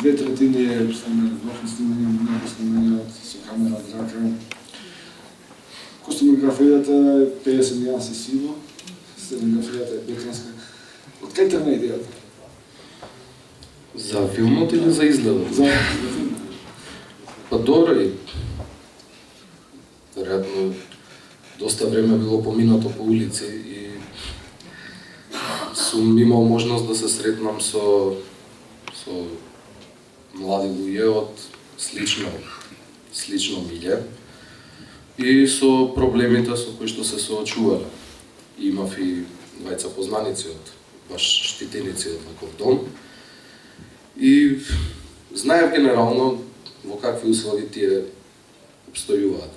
2/3 вахни снимања, многу снимања со камера од рака. Костюмографијата е 50 нюанси сиво, сценографијата е бетонска. Од кај тргна идејата? За филмот или за изгледот? За филмот. Па добро и веројатно доста време било поминато по улици и сум имал можност да се сретнам со млади луѓе од слично милје и со проблемите со кои што се соочувале. Имав и двајца познаници од баш штитеници од ваков дом и знаев генерално во какви услови тие обстојуваат.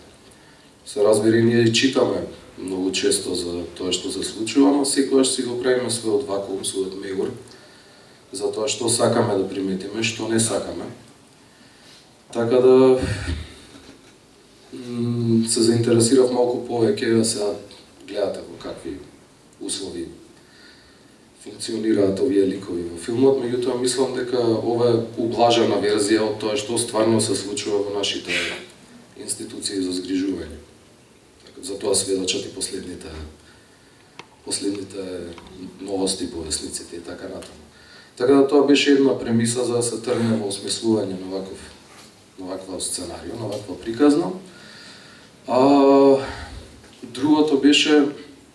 Се разбира, ние читаме многу често за тоа што се случува, но секогаш си го правиме својот вакуум, својот мегур, за тоа што сакаме да приметиме, што не сакаме. Така да се заинтересирав малку повеќе, сега гледате во какви услови функционираат овие ликови во филмот, меѓутоа мислам дека ова е ублажена верзија од тоа што стварно се случува во нашите институции за згрижување. За тоа сведочат и последните новости, повесниците и така натаму. Така да тоа беше една премиса за да се тргне во осмислување на ваква сценарио, на ваква приказна. Другото беше,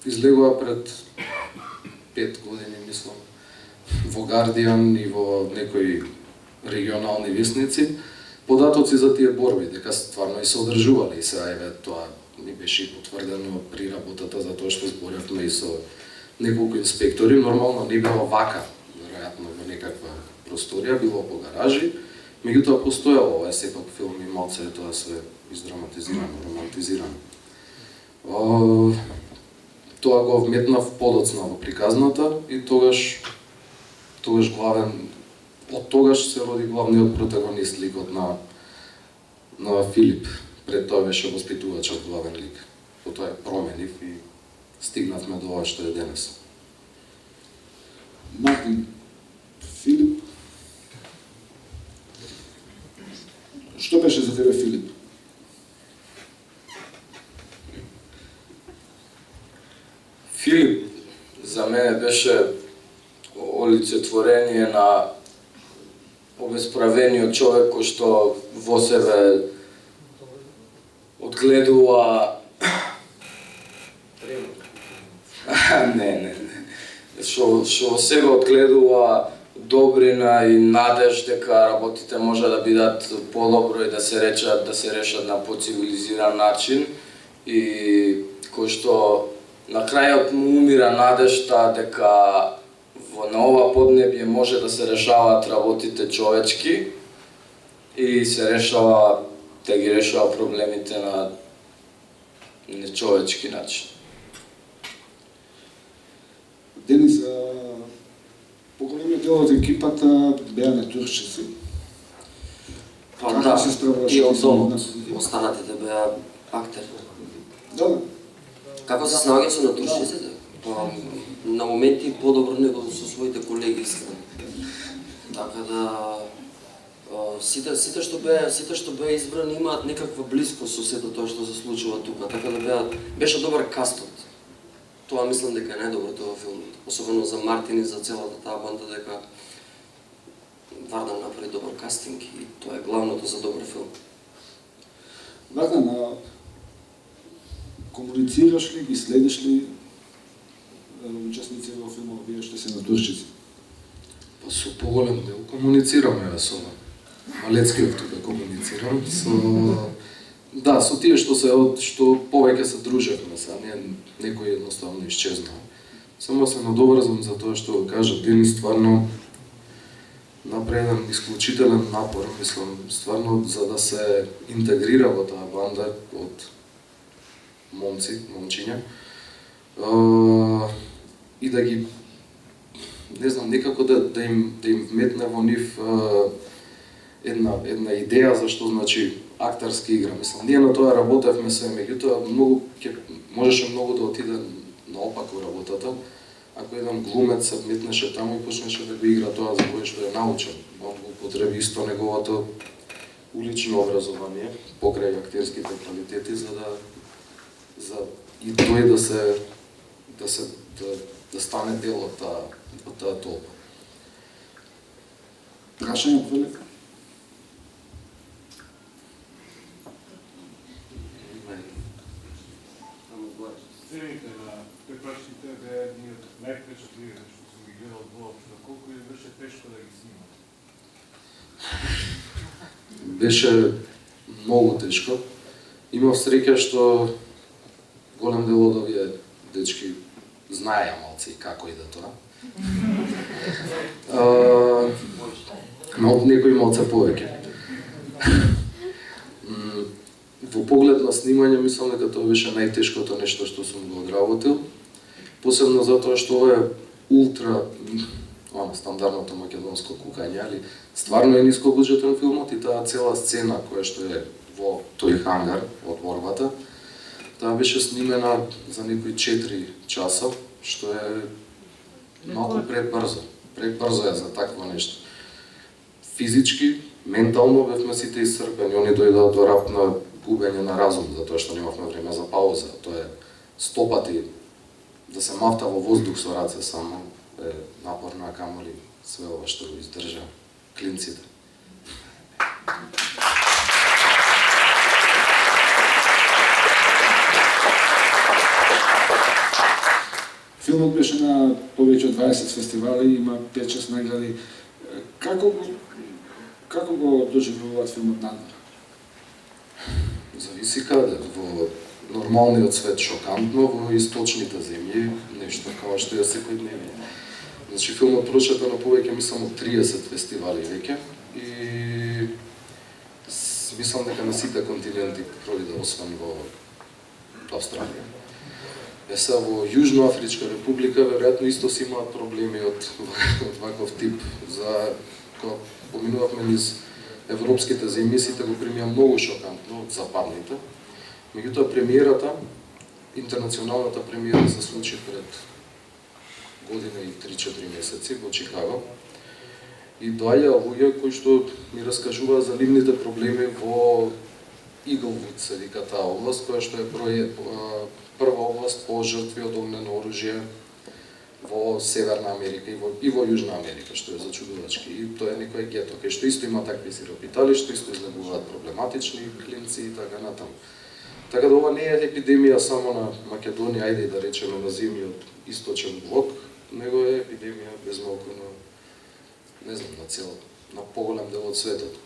излегува пред 5 години, мислам, во Guardian и во некои регионални весници, податоци за тие борби, дека стварно и се одржувале и сега еве тоа ми беше потврдено при работата за тоа што зборевме и со неколку инспектори. Нормално не било вака, веројатно во некаква просторија, било по гаражи, меѓутоа постоело, ова е сепак филм и малце тоа се издраматизирано, романтизирано. Тоа го вметнав подоцна во приказната и тогаш главен, од тогаш се роди главниот протагонист, ликот на Филип. Пред тоа беше воспитувачот главен лик. Потоа ја променив и стигнавме до ова што е денес. Мартин, Филип. Што беше за тебе Филип? Филип за мене беше олицетворение на обесправениот човек кој што во себе одгледува што во себе одгледува добрина и надеж дека работите може да бидат подобро и да се решат на поцивилизиран начин и кој што на крајот му умира надежта дека на ова поднебје може да се решаваат работите човечки и се решава да ги решава проблемите на нечовечки начин. Денис, поголемиот дел од екипата беа натуршчици. Па да, тие од домот, останатите беа актери. Да. Како се снаоѓа со натуршчиците? Па на моменти подобро него со своите колеги страни. Така да сите што беа избрани имаат некаква близкост со сето тоа што се случува тука, така да беше добар кастот. Тоа мислам дека е најдоброто во филмот, особено за Мартин и за целата таа банда, дека Вардан направи добар кастинг и тоа е главното за добар филм. Вардан, комуницираш ли, ги следиш ли учесници во филмот, вие што се натуршчици? Па со поголем дел комуницираме со Малецкиот тука комуницирам, со тие што повеќе се дружевме, некој едноставно исчезнал. Само се надоврзам за тоа што го кажа Денис, стварно направи еден исклучителен напор, мислам, стварно за да се интегрира во таа банда од момчиња, и да ги, не знам, некако да им вметне во нив една идеја за што значи актерска игра. Мислам, ние на тоа работевме се, меѓутоа можеше многу да отиде наопаку работата, ако еден глумец се вметнеше таму и почнеше да го игра тоа за кое што е научен, он го употреби исто неговото улично образование покрај актерските квалитети за и тој да стане дел од таа толпа. Прашање од публика? Сцените на препрашните беа едни од највпечатливите што сум ги гледал воопшто. Колку ви беше тешко да ги снимате? Беше многу тешко. Имав среќа што голем дел од овие дечки знаеја малце и како иде тоа. Но од некои малце повеќе. Во поглед на снимање мислам дека тоа беше најтешкото нешто што сум го одработил. Посебно затоа што ова е ултра стандардното македонско кукање, али стварно е нискобуџетен филмот и таа цела сцена која што е во тој хангар од борбата, таа беше снимена за некои 4 часа, што е малку пребрзо. Пребрзо е за такво нешто. Физички, ментално бевме сите исцрпени, они дојдоа до рап на губење на разум, затоа што немавме време за пауза. Тоа е 100 пати да се мафта во воздух со раце само е напорно, а камоли све ова што го издржа клинците. Филмот беше на повеќе од 20 фестивали, има 5-6 награди. Како го доживуваат филмот надвор? Зависи каде. Во нормалниот свет шокантно, во источните земји нешто како што е секојдневие. Значи филмот прочета на повеќе, мислам, од 30 фестивали веќе и мислам дека на сите континенти проиде освен во Австралија. Сега во Јужноафричка република веројатно исто си имаат проблеми од ваков тип. За кога поминувавме низ европските земји, сите го примија многу шокантно од западните. Меѓутоа премиерата, интернационалната премиера се случи пред година и 3-4 месеци во Чикаго. И доаѓаа луѓе кои што ми раскажуваа за нивните проблеми во Иглвуд, се вика таа област, која што е прва област по жртви од огнено оружје во Северна Америка и во Јужна Америка, што е зачудувачки. И тоа е некој гето, кај што исто има такви сиропиталишта, исто излегуваат проблематични клинци и така натаму. Така да ова не е епидемија само на Македонија, ајде да речеме на земјиот источен блок, него е епидемија безмалку на на поголем дел од светот.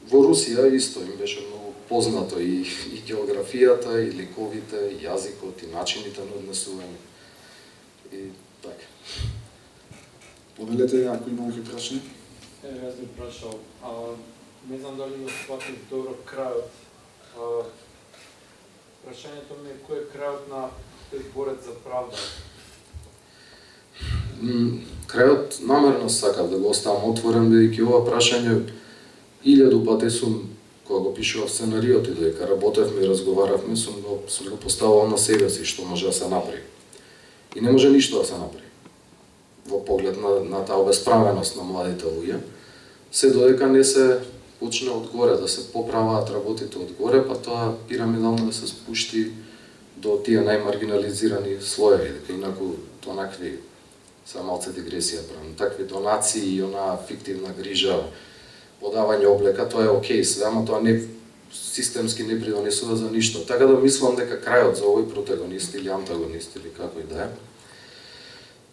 Во Русија исто им беше многу познато и географијата, и ликовите, и јазикот, и начините на однесување. И така. Повелете, ако има некој прашање? Јас би прашал, не знам дали го сватив добро крајот. Прашањето ми е кој е крајот на тој борец за правда? Крајот намерно сакав да го оставам отворен, бидејќи ова прашање 1000 пати сум, кога го пишував сценариот и додека работевме и разговаравме, сум го поставувал на себе си што може да се направи. И не може ништо да се направи во поглед на таа обесправеност на младите луѓе, се додека не се почне одгоре, да се поправаат работите одгоре, па тоа пирамидално да се спушти до тие најмаргинализирани слоеви, дека инаку онакви, са малце дигресија правам, такви донации и она фиктивна грижа, подавање облека, тоа е окей, све, ама тоа не системски не придонесува за ништо. Така да мислам дека крајот за овој протагонист или антагонист или како и да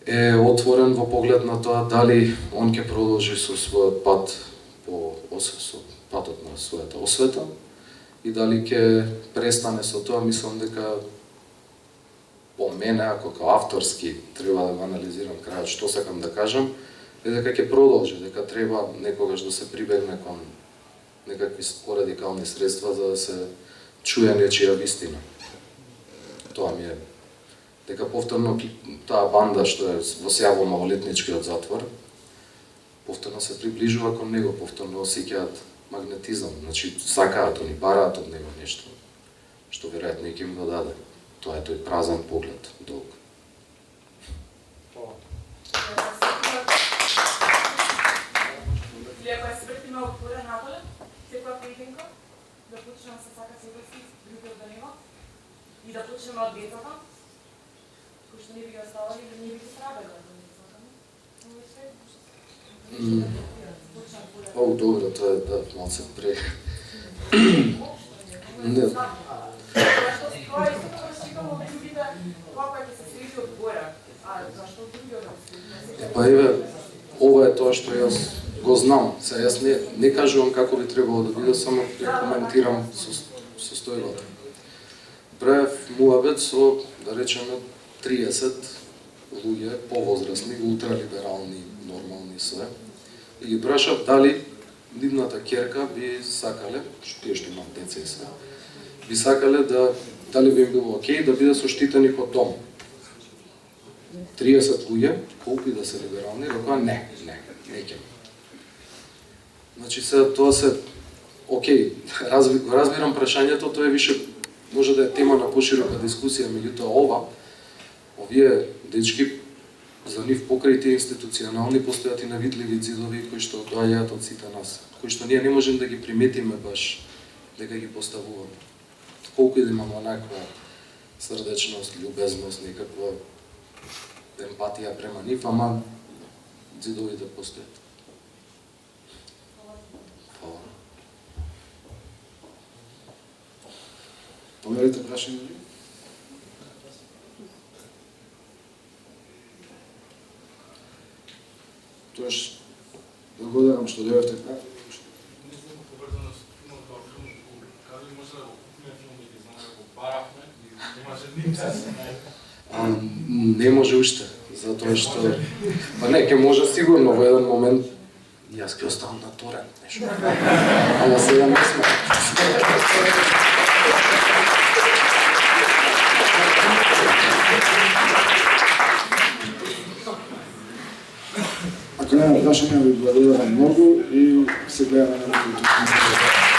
е отворен во поглед на тоа дали он ќе продолжи со својот пат со патот на својата освета и дали ќе престане со тоа. Мислам дека по мене, ако као авторски треба да го анализирам крајот што сакам да кажам, е дека ќе продолжи, дека треба некогаш да се прибегне кон некакви порадикални средства за да се чуе нечија вистина. Тоа ми е дека повторно таа банда што е во сега во малолетничкиот затвор, повторно се приближува кон него, повторно осеќаат магнетизам, значи сакаат, они бараат од него нешто, што веројатно и ќе им го даде. Тоа е тој празен поглед, долг. Или ако ја свртиме отворен наполе, секоја поединка, да почнеме со сака седоци, други од него, и да почнеме од децата, кои што не би ги оставали, да не би ги срабели од децата. Добро, тоа е да, малце пре. Не. Тоа е исто тоа што викам од другите, тоа кој ќе се свежи од горе, а зашто од други од Па еве, ова е тоа што јас го знам. Се јас не кажувам како би требало да биде, само ја коментирам состојбата. Правев муабет со, да речеме, 30 луѓе повозрасни, ултралиберални, нормални све. И ги прашав дали нивната ќерка би сакале, тие што имат деца и све, би сакале дали би им било окей да биде соштитени од дом. 30 луѓе, колку и да се либерални, рекоа не ќе. Значи тоа се окей, разбирам прашањето, тоа е више може да е тема на поширока дискусија, меѓутоа овие дечки за нив покрај тие институционални постојат и навидливи ѕидови кои што доаѓаат од сите нас, кои што ние не можеме да ги приметиме баш дека ги поставуваме. Колку и да имаме онаква срдечност, љубезност, некаква емпатија према нив, ама ѕидовите постојат. Фала. Померите прашање ли? Тоаш, благодарам што дојдовте прав. Мислам поврзано со филмот како филм, каде може да го купиме филм и знаме да го барахме и немаше никаде да се најде. Не може уште, затоа што па не, ќе може сигурно во еден момент јас ќе оставам на торент нешто. Ама сега не сме. Ако нема прашања, ви благодарам многу и се гледаме на некој друг.